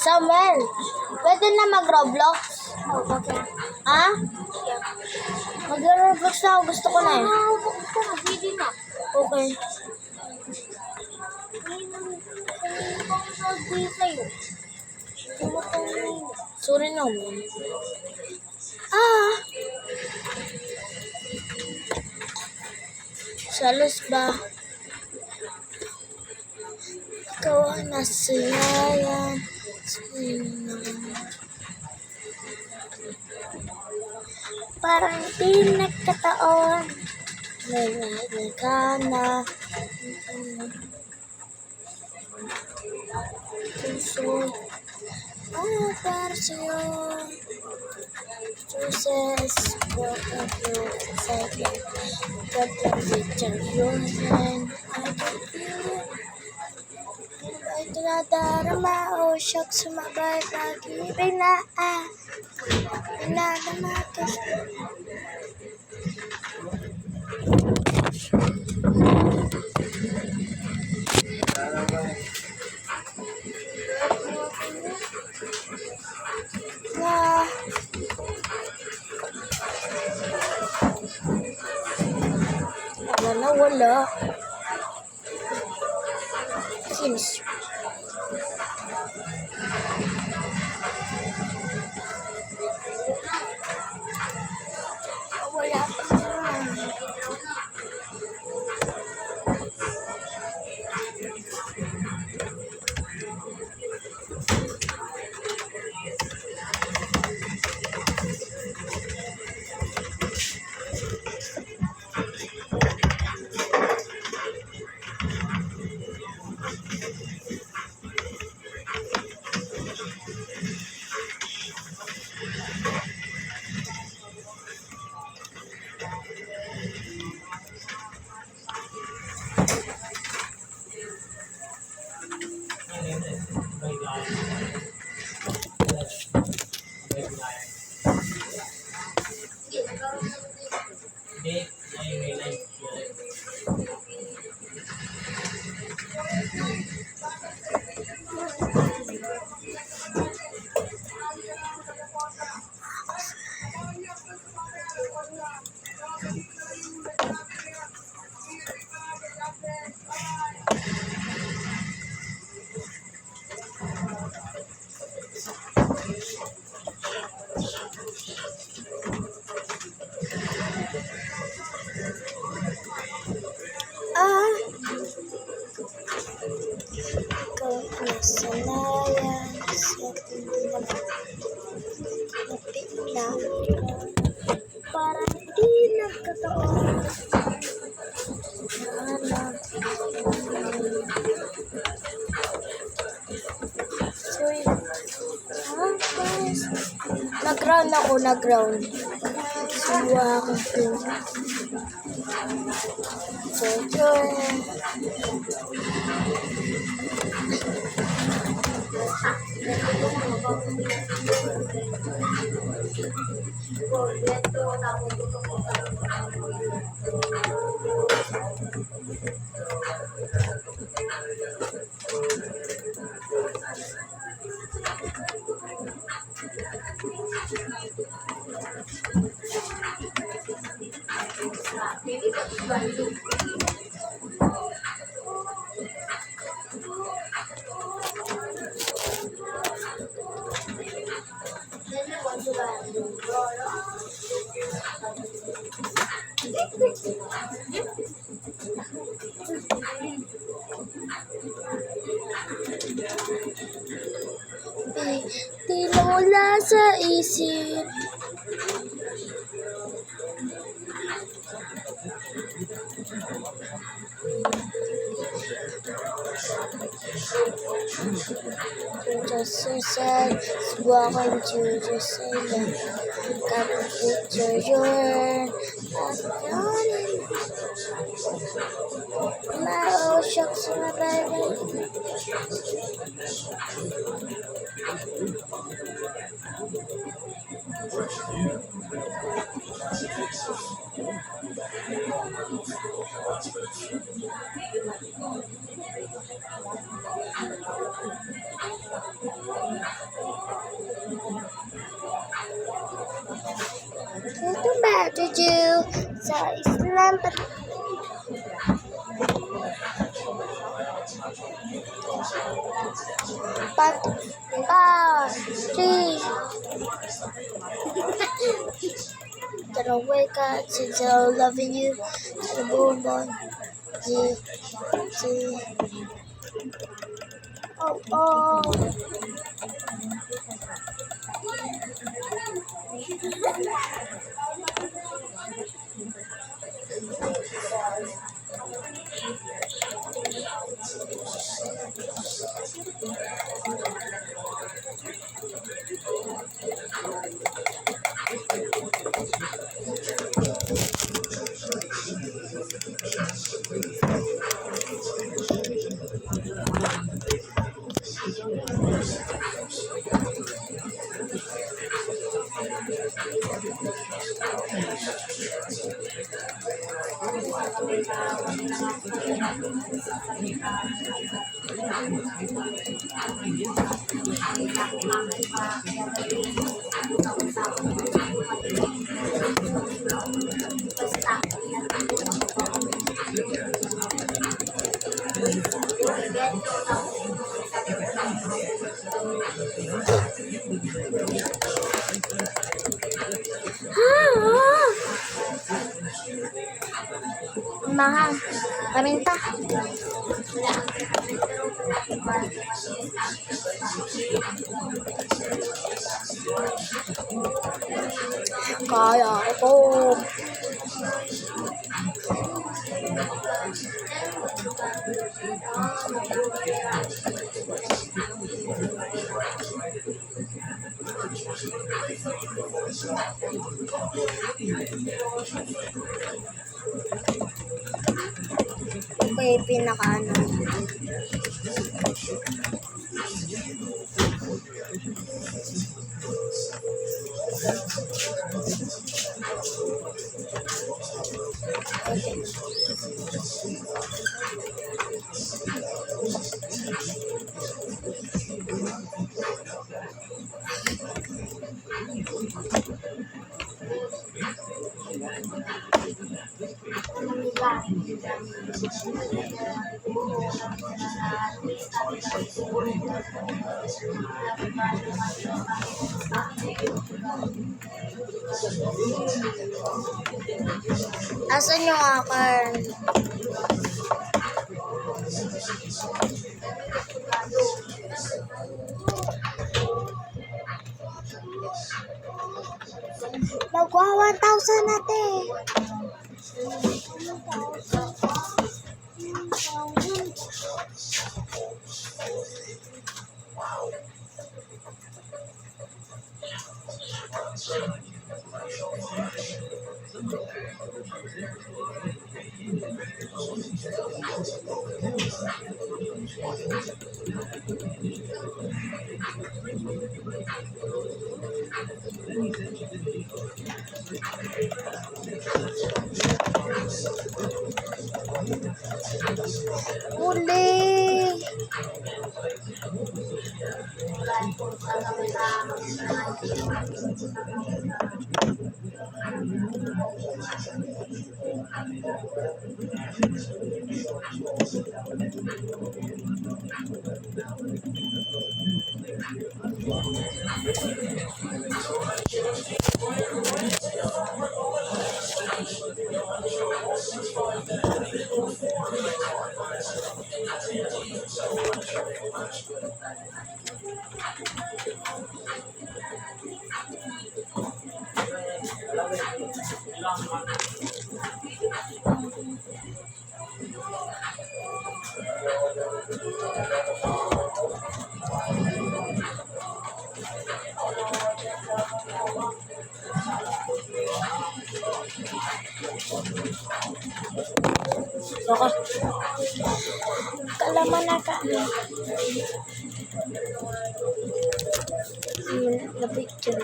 Samuel, pwede na mag-Roblox? Oh, okay. Ha? Yeah. Mag-Roblox na ako. Gusto ko na eh. Pwede na. Okay. Sorry naman. Salos ba? Ikaw ang nasiyayan. Parang di nagkataon. May ka na. Puso. Para sa'yo. Chooses. What a beautiful second. Got the picture of your hand. I can feel it. Ay tinadarama. Oh, shucks. Sumabay. Pag-ibig na. Pinadama ka. Wala. Chemistry. Wala pa naman. Ikaw nasanayan sa tingin na parang di nagkataon. Sorry. Nag-round ako, nag-round. Suwa ako po. So, yun. Di na wala sa isip. You just so sad, welcome to the silent. Got the picture you're my old shucks in my baby. Ito ba, Juju? Sa Islam, three. Gonna wake up since I'm loving you. The boom boom. G. Oh. Mahal. Paminta. Kaya ko. Okay, pinaka-ano. Asan yung akin? Nagwa 1,000 natin. Uli. Ako. Kalaman na ka. Na picture.